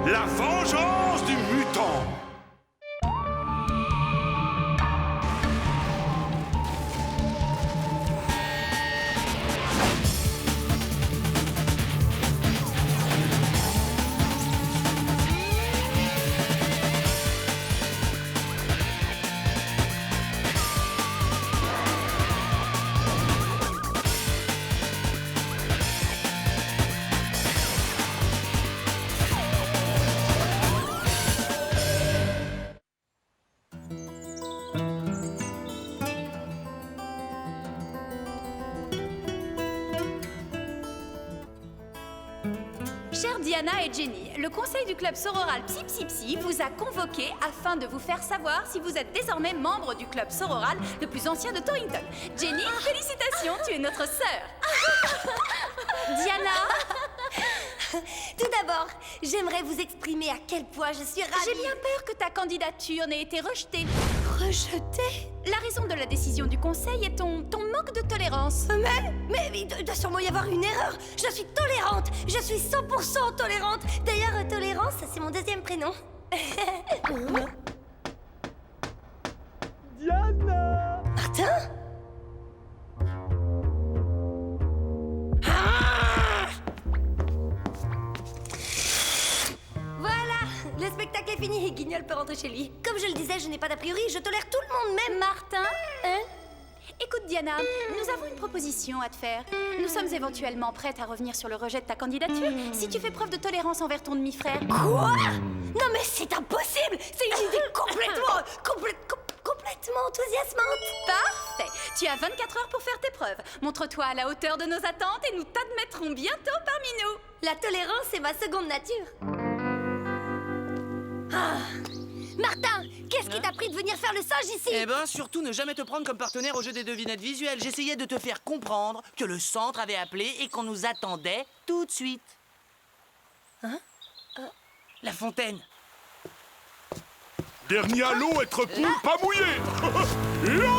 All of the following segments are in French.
La vengeance du mutant. Chère Diana et Jenny, le conseil du club sororal Psy Psy Psy vous a convoqué afin de vous faire savoir si vous êtes désormais membre du club sororal le plus ancien de Torrington. Jenny, félicitations, tu es notre sœur. Diana, Tout d'abord, j'aimerais vous exprimer à quel point je suis ravie. j'ai bien peur que ta candidature n'ait été rejetée. Rejetée. La raison de la décision du conseil est ton manque de tolérance. Mais il doit sûrement y avoir une erreur. Je suis tolérante. Je suis 100% tolérante. D'ailleurs, tolérance, c'est mon deuxième prénom. Diana! Martin? Voilà, le spectacle est fini et Guignol peut rentrer chez lui. Comme je le disais, je n'ai pas d'a priori, je tolère tout le monde, même Martin, Hein? écoute Diana, nous avons une proposition à te faire. Nous sommes éventuellement prêtes à revenir sur le rejet de ta candidature si tu fais preuve de tolérance envers ton demi-frère. Quoi? Non mais c'est impossible. C'est une idée complètement enthousiasmante. Parfait. Tu as 24 heures pour faire tes preuves. Montre-toi à la hauteur de nos attentes et nous t'admettrons bientôt parmi nous. La tolérance est ma seconde nature. Ah. Martin, qu'est-ce qui t'a pris de venir faire le singe ici? Eh ben, surtout ne jamais te prendre comme partenaire au jeu des devinettes visuelles. J'essayais de te faire comprendre que le centre avait appelé et qu'on nous attendait tout de suite. Hein? La fontaine. Dernier à l'eau, être poule pas mouillé. Ya!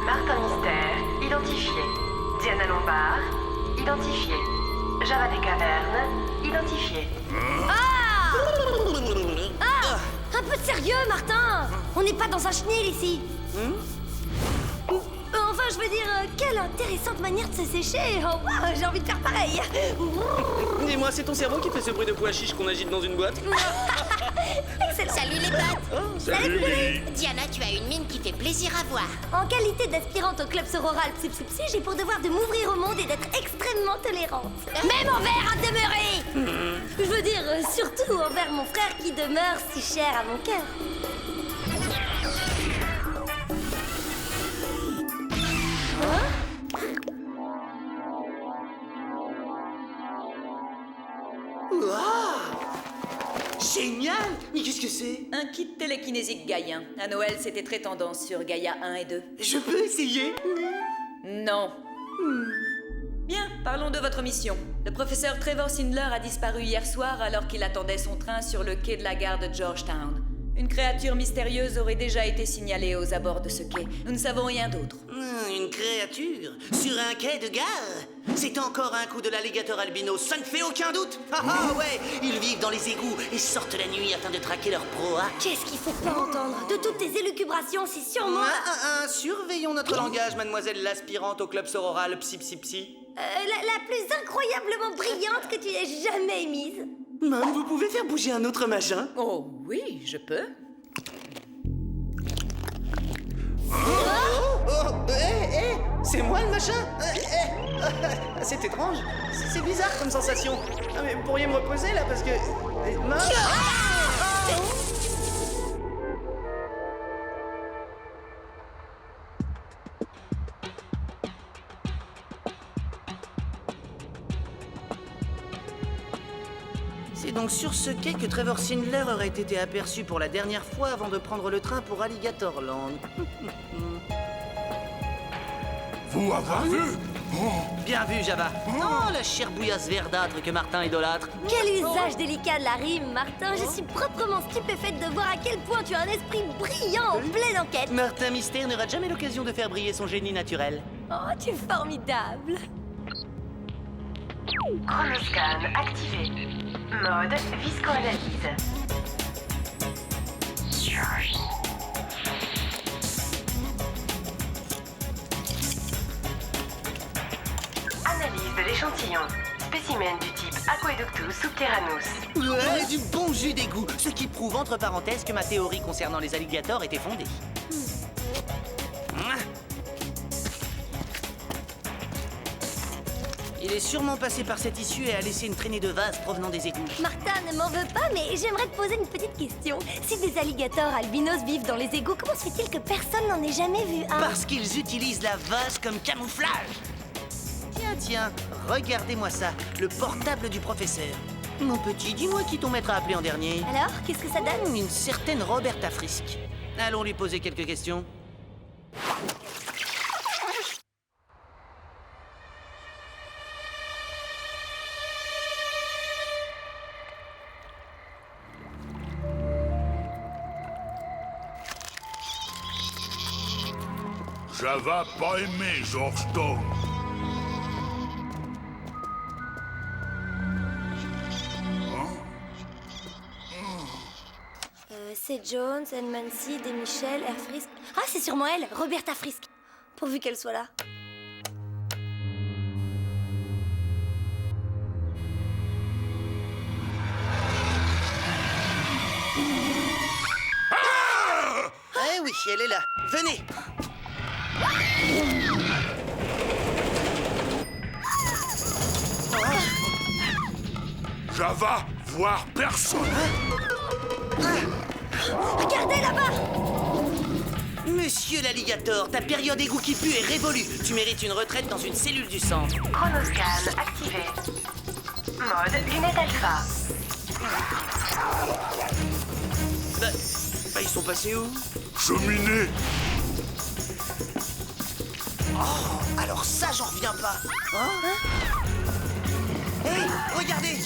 Martin Mystère, identifié. Diana Lombard, identifié. Java des Cavernes, identifié. Un peu de sérieux, Martin. On n'est pas dans un chenil ici. Enfin, je veux dire, quelle intéressante manière de se sécher. Oh, wow, j'ai envie de faire pareil. Dis-moi, c'est ton cerveau qui fait ce bruit de pois chiche qu'on agite dans une boîte? Excellent. Salut les potes! Oh, Salut Lily. Diana, tu as une mine qui fait plaisir à voir. En qualité d'aspirante au club sororal Psy Psy Psy, j'ai pour devoir de m'ouvrir au monde et d'être extrêmement tolérante. Même envers un demeuré. Je veux dire, surtout envers mon frère qui demeure si cher à mon cœur. Génial! Mais qu'est-ce que c'est? Un kit télékinésique gaïen. À Noël, c'était très tendance sur Gaïa 1 et 2. Je peux essayer? Non. Bien, parlons de votre mission. Le professeur Trevor Sindler a disparu hier soir alors qu'il attendait son train sur le quai de la gare de Georgetown. Une créature mystérieuse aurait déjà été signalée aux abords de ce quai. Nous ne savons rien d'autre. Une créature? Sur un quai de gare? C'est encore un coup de l'alligator albino, ça ne fait aucun doute! Ah ouais! Ils vivent dans les égouts et sortent la nuit afin de traquer leur proie. Qu'est-ce qu'il faut pas entendre? De toutes tes élucubrations, c'est sûrement... Surveillons notre langage, mademoiselle l'aspirante au club sororal Psy Psy Psy. la plus incroyablement brillante que tu aies jamais émise. Mam, vous pouvez faire bouger un autre machin? Oh oui, je peux. C'est moi le machin? C'est étrange. C'est bizarre comme sensation. Ah, mais vous pourriez me reposer là parce que... mince. C'est donc sur ce quai que Trevor Sindler aurait été aperçu pour la dernière fois avant de prendre le train pour Alligatorland. Vous avoir vu? Bien vu, Java. Oh, la chère bouillasse verdâtre que Martin idolâtre. Quel usage délicat de la rime, Martin. Je suis proprement stupéfaite de voir à quel point tu as un esprit brillant en pleine enquête. Martin Mystère n'aura jamais l'occasion de faire briller son génie naturel. Oh, tu es formidable. Chronoscan activé. Mode viscoanalyse. Analyse de l'échantillon. Spécimen du type Aqueductus subterranus. Ouais, du bon jus d'égout. Ce qui prouve entre parenthèses que ma théorie concernant les alligators était fondée. Il est sûrement passé par cette issue et a laissé une traînée de vase provenant des égouts. Martin ne m'en veut pas, mais j'aimerais te poser une petite question. Si des alligators albinos vivent dans les égouts, comment se fait-il que personne n'en ait jamais vu un? Parce qu'ils utilisent la vase comme camouflage. Tiens, regardez-moi ça, le portable du professeur. Mon petit, dis-moi qui ton maître a appelé en dernier. Alors, qu'est-ce que ça donne? Une certaine Roberta Frisk. Allons lui poser quelques questions. Java pas aimé Georgetown. C'est Jones, Mancy, Michel, Air Frisk. Ah, c'est sûrement elle, Roberta Frisk. Pourvu qu'elle soit là. Eh oui, elle est là. Venez. Java, voir personne. Regardez là-bas! Monsieur l'alligator, ta période égout qui pue est révolue. Tu mérites une retraite dans une cellule du centre. Chronoscan activé. Mode lunette alpha. Ils sont passés où? Cheminée. Oh, alors ça, j'en reviens pas. Hé, regardez!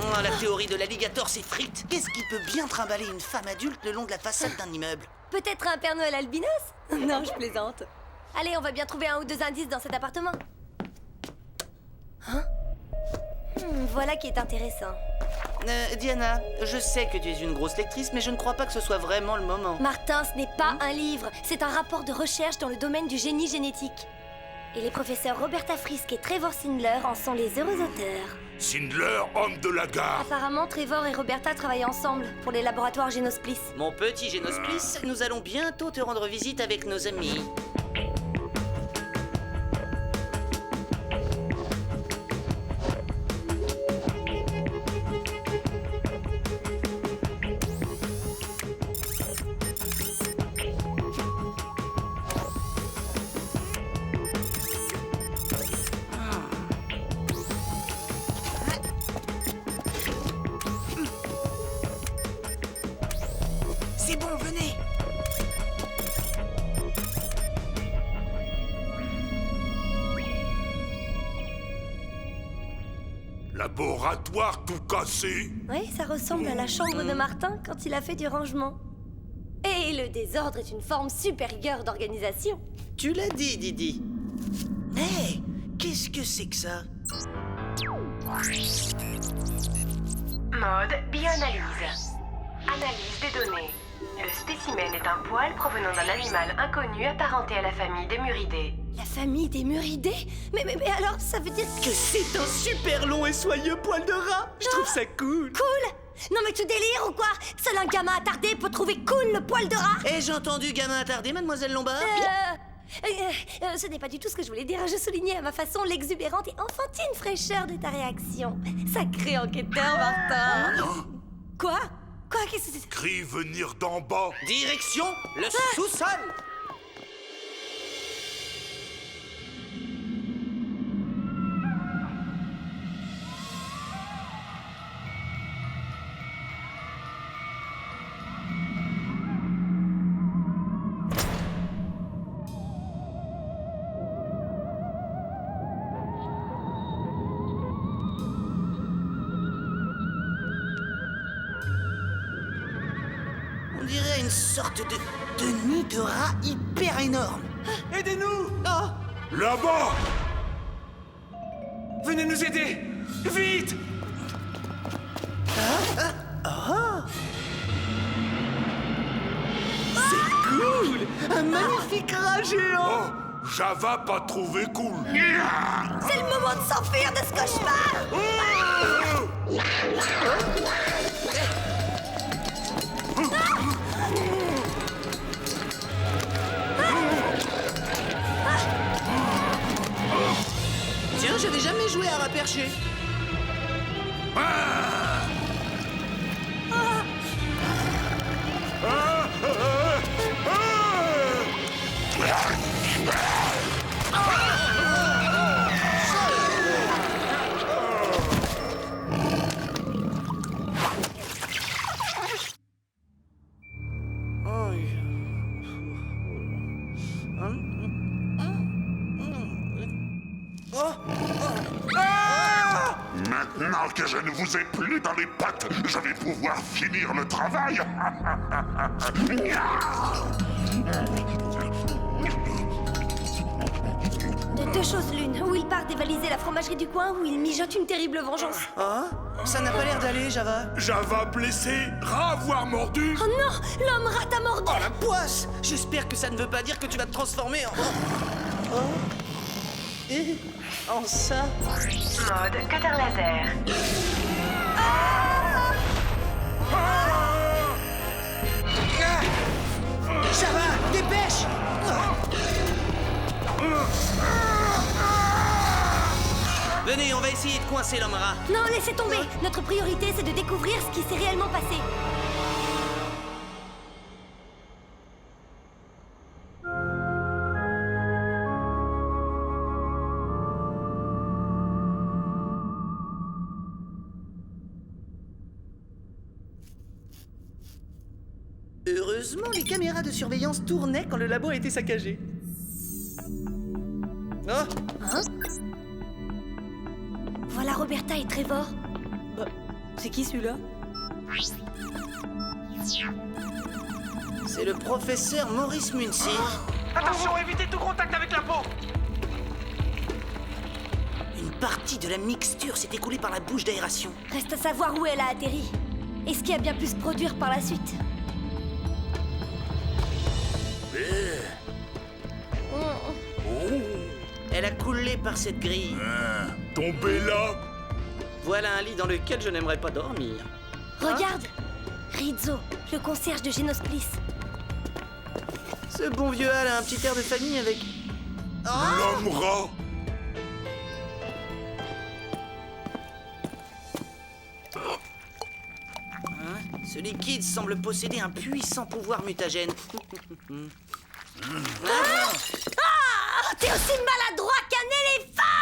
Oh, la théorie de l'alligator s'effrite. Qu'est-ce qui peut bien trimballer une femme adulte le long de la façade d'un immeuble? Peut-être un Père Noël albinos? Non, je plaisante. Allez, on va bien trouver un ou deux indices dans cet appartement. Hein? Voilà qui est intéressant. Diana, je sais que tu es une grosse lectrice, mais je ne crois pas que ce soit vraiment le moment. Martin, ce n'est pas un livre, c'est un rapport de recherche dans le domaine du génie génétique. Et les professeurs Roberta Frisk et Trevor Sindler en sont les heureux auteurs. Sindler, homme de la gare. Apparemment, Trevor et Roberta travaillent ensemble pour les laboratoires Génosplis. Mon petit Génosplis, nous allons bientôt te rendre visite avec nos amis. C'est bon, venez. Laboratoire tout cassé. Oui, ça ressemble à la chambre de Martin quand il a fait du rangement. Et le désordre est une forme supérieure d'organisation. Tu l'as dit, Didi. Hé, qu'est-ce que c'est que ça? Mode bioanalyse. Analyse des données. Le spécimen est un poil provenant d'un animal inconnu apparenté à la famille des muridés. La famille des muridés? Mais alors, ça veut dire Que c'est un super long et soyeux poil de rat. Je trouve ça cool. cool? Non mais tu délires ou quoi? Seul un gamin attardé peut trouver cool le poil de rat? Ai-je entendu gamin attardé, mademoiselle Lombard? Ce n'est pas du tout ce que je voulais dire. Je soulignais à ma façon l'exubérante et enfantine fraîcheur de ta réaction. Sacré enquêteur, Martin. Quoi? Quoi? Qu'est-ce que c'est? Cri venir d'en bas. Direction le sous-sol. sorte de nid de rat hyper énorme. Aidez-nous! Oh! Là-bas! Venez nous aider! Vite! C'est cool! Un magnifique rat géant! Oh, Java pas trouvé cool. C'est le moment de s'enfuir de ce cauchemar. Tiens, j'avais jamais joué à rat perché. Maintenant que je ne vous ai plus dans les pattes, je vais pouvoir finir le travail. De deux choses l'une, ou il part dévaliser la fromagerie du coin, ou il mijote une terrible vengeance. Ah, ça n'a pas l'air d'aller, Java. Java blessé, rat avoir mordu. Oh non, l'homme rat a mordu. Oh la poisse! J'espère que ça ne veut pas dire que tu vas te transformer en... Et en ça... Mode cutter laser. Java, dépêche! Venez, on va essayer de coincer l'homme rat. Non, laissez tomber. Notre priorité, c'est de découvrir ce qui s'est réellement passé. Heureusement, les caméras de surveillance tournaient quand le labo a été saccagé. Oh! Hein? Voilà Roberta et Trevor. C'est qui celui-là? C'est le professeur Maurice Muncy. Attention, évitez tout contact avec la peau! Une partie de la mixture s'est écoulée par la bouche d'aération. Reste à savoir où elle a atterri. Et ce qui a bien pu se produire par la suite. Elle a coulé par cette grille. Tombé là. Voilà un lit dans lequel je n'aimerais pas dormir. Regarde, Rizzo, le concierge de Genosplis. Ce bon vieux Al a un petit air de famille avec... L'homme rat. Ce liquide semble posséder un puissant pouvoir mutagène. T'es aussi maladroit qu'un éléphant.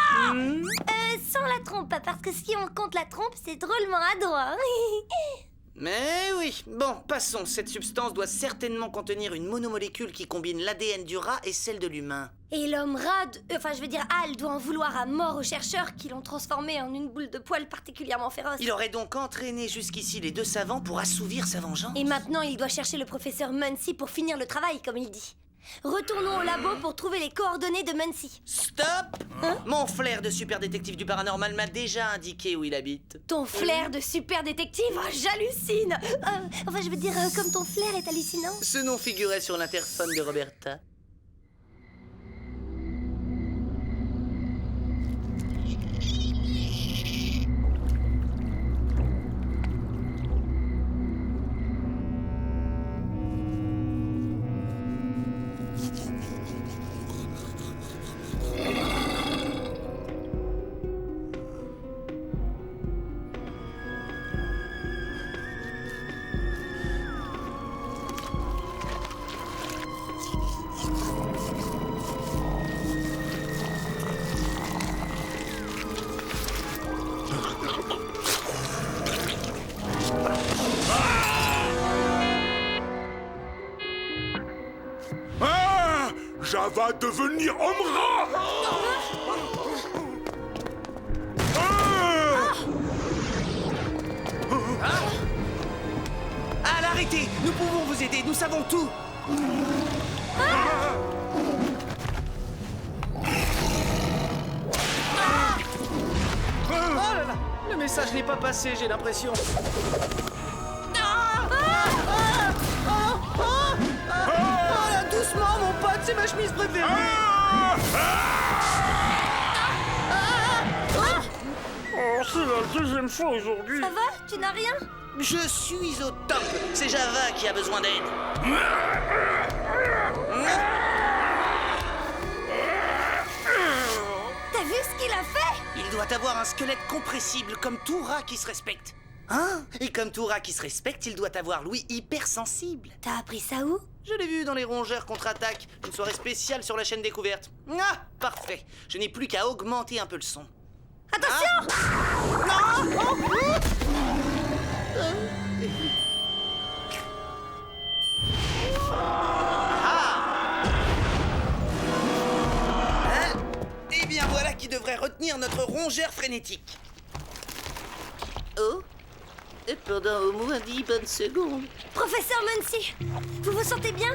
Sans la trompe, parce que si on compte la trompe, c'est drôlement adroit. Mais oui, bon, passons. Cette substance doit certainement contenir une monomolécule qui combine l'ADN du rat et celle de l'humain. Et l'homme rat, Al doit en vouloir à mort aux chercheurs qui l'ont transformé en une boule de poils particulièrement féroce. Il aurait donc entraîné jusqu'ici les deux savants pour assouvir sa vengeance. Et maintenant, il doit chercher le professeur Muncy pour finir le travail, comme il dit. Retournons au labo pour trouver les coordonnées de Muncy. Stop! Mon flair de super détective du paranormal m'a déjà indiqué où il habite. Ton flair de super détective, j'hallucine. Comme ton flair est hallucinant. Ce nom figurait sur l'interphone de Roberta. Java devenir homme rat. Al, Arrêtez! Nous pouvons vous aider, nous savons tout! Oh là là! Le message n'est pas passé, j'ai l'impression. Oh là, doucement, mon pote, c'est ma chemise préférée! Oh, c'est la deuxième fois aujourd'hui. Ça va? Tu n'as rien? Je suis au top. C'est Java qui a besoin d'aide. T'as vu ce qu'il a fait? Il doit avoir un squelette compressible comme tout rat qui se respecte. Hein? Et comme tout rat qui se respecte, il doit avoir l'ouïe hypersensible. T'as appris ça où? Je l'ai vu dans les rongeurs contre-attaque, une soirée spéciale sur la chaîne Découverte. Ah, parfait. Je n'ai plus qu'à augmenter un peu le son. Attention! Eh bien voilà qui devrait retenir notre rongeur frénétique. Oh? Et pendant au moins 10 bonnes secondes. Professeur Muncy, vous vous sentez bien?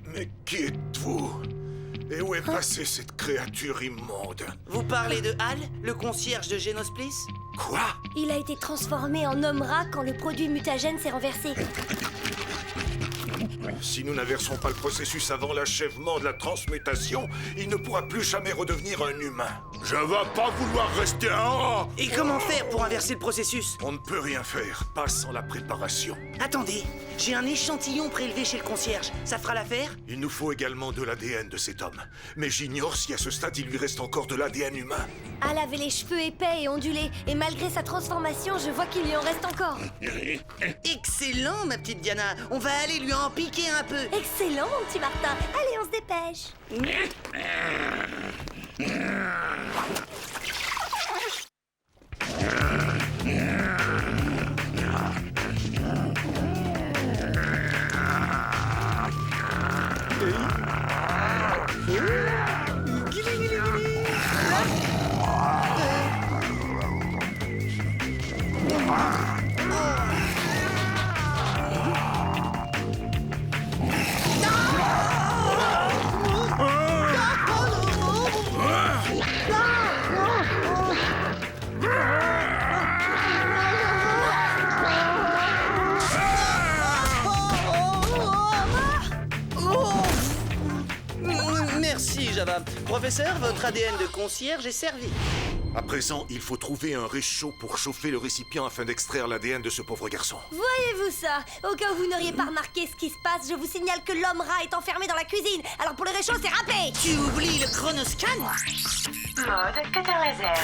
Mais qui êtes-vous? Et où est passée cette créature immonde? Vous parlez de Hal, le concierge de Génosplis? Quoi? Il a été transformé en homme-rat quand le produit mutagène s'est renversé. Si nous n'inversons pas le processus avant l'achèvement de la transmutation, il ne pourra plus jamais redevenir un humain. Je vais pas vouloir rester un rat. Et comment faire pour inverser le processus? On ne peut rien faire, pas sans la préparation. Attendez, j'ai un échantillon prélevé chez le concierge. Ça fera l'affaire? Il nous faut également de l'ADN de cet homme. Mais j'ignore si à ce stade il lui reste encore de l'ADN humain. Al avait les cheveux épais et ondulés, et malgré sa transformation, je vois qu'il lui en reste encore. Excellent, ma petite Diana. On va aller lui en piquer un peu. Excellent, mon petit Martin. Allez, on se dépêche. Merci, Java. Professeur, votre ADN de concierge est servi. À présent, il faut trouver un réchaud pour chauffer le récipient afin d'extraire l'ADN de ce pauvre garçon. Voyez-vous ça? Au cas où vous n'auriez pas remarqué ce qui se passe, je vous signale que l'homme-rat est enfermé dans la cuisine. Alors pour le réchaud, c'est râpé. Tu oublies le chronoscan? Mode cutter laser.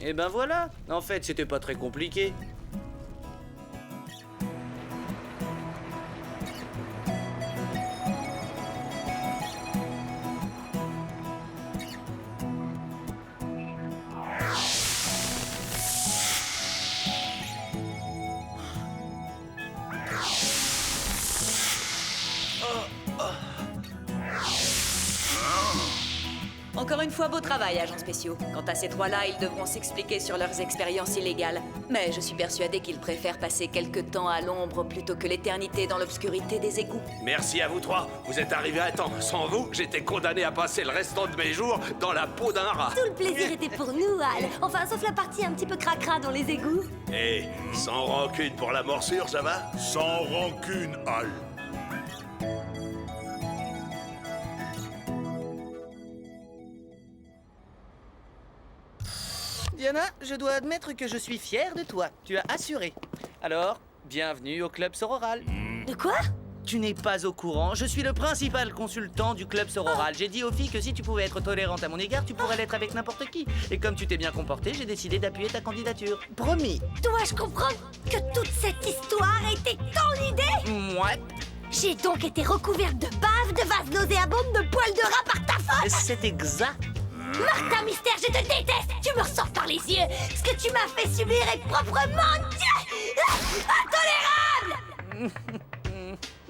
Et ben voilà. En fait, c'était pas très compliqué. Encore une fois, beau travail, agents spéciaux. Quant à ces trois-là, ils devront s'expliquer sur leurs expériences illégales. Mais je suis persuadée qu'ils préfèrent passer quelques temps à l'ombre plutôt que l'éternité dans l'obscurité des égouts. Merci à vous trois. Vous êtes arrivés à temps. Sans vous, j'étais condamné à passer le restant de mes jours dans la peau d'un rat. Tout le plaisir était pour nous, Al. Enfin, sauf la partie un petit peu cracra dans les égouts. Eh, sans rancune pour la morsure, ça va? Sans rancune, Hal. Diana, je dois admettre que je suis fier de toi. Tu as assuré. Alors, bienvenue au club sororal. De quoi? Tu n'es pas au courant, je suis le principal consultant du club sororal. J'ai dit aux filles que si tu pouvais être tolérante à mon égard, tu pourrais l'être avec n'importe qui. Et comme tu t'es bien comporté, j'ai décidé d'appuyer ta candidature. Promis. Dois-je comprendre que toute cette histoire était ton idée? Ouais. J'ai donc été recouverte de bave, de vases nauséabondes, de poils de rat par ta faute. C'est exact. Martin Mystère, je te déteste. Tu me ressors par les yeux. Ce que tu m'as fait subir est proprement intolérable.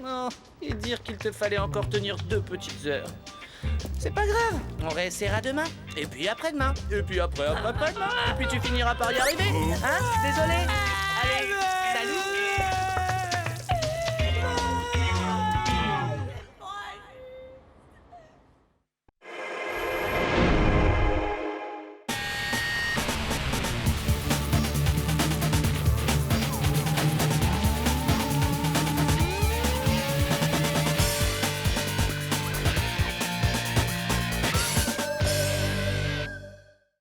Oh, et dire qu'il te fallait encore tenir 2 petites heures. C'est pas grave, on réessayera demain. Et puis après-demain. Et puis après-demain. Et puis tu finiras par y arriver. Hein? Désolé.